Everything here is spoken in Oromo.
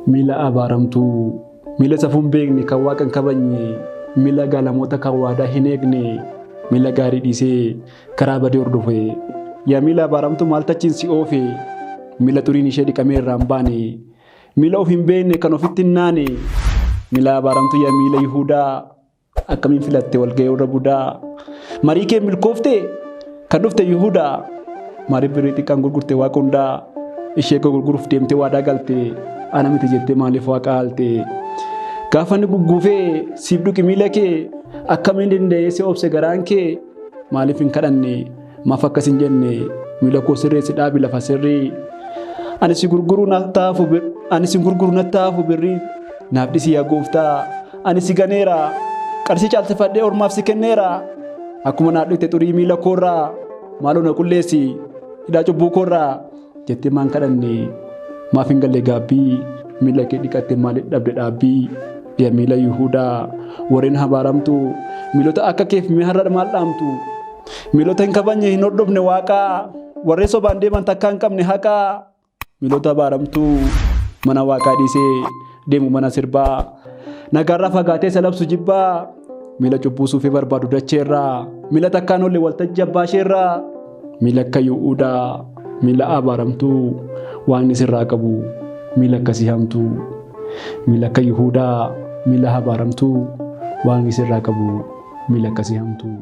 Mila abaaramtuu mila safuun beekne kan waaqan kabajne mila gaalamoota kan waadaa hin eegne mila gaarii dhiisee karaa badee hordofee yaa mila abaaramtuu maal tachiin si oofe mila xuriin ishee dhiqamee irraan baane mila of hin beekne kan ofitti hin naane mila abaaramtuu yaa mila Yihuudaa akkamiin filatte walga'ii warra Budaa marii kee milkoofte kan dhufte Yihuudaa marii birrii xiqqaan gurgurte waaqa hundaa ishee gurguruuf deemte waadaa galte ana miti jettee maaliif waaqa haalte gaafa inni gugguufee siif dhuqi miila kee akkamiin danda'ee si obse garaan kee maaliif hin kadhanne maaf akkas hin jenne miila koo sirreessi dhaabi lafa sirrii ani si gurguru nattaafu birrii naaf dhisi yaa gooftaa ani si ganeera qarshii caalsifadhee ormaaf si kenneera akkuma naa dhufte xurii miila koorraa maaloo na qulleessi hidhaa cubbuu koorraa jettee maan kadhanne maaf hin galle gaabbii miila kee dhiqatte maaliif dhabde dhaabbii yaa miila Yihuudaa warreen abaaramtu miilota akka keef miharra maal dhaamtu miilota hin kabajne hin hordofne waaqaa warreen sobaan deeman takka hin qabne haqaa miilota abaaramtu mana waaqaa dhiisee deemu mana sirbaa nagaarraa fagaatee salabsu jibbaa miila cubbuu suufee barbaadu dacheerraa miila takkaan olle waltajjii abbaasheerraa miila akka Yihuudaa miila abaaramtuu waan isirraa qabu miila akkasii hamtuu miila akka Yihuudaa miila abaaramtuu waan isirraa qabu miila akkasii hamtuu.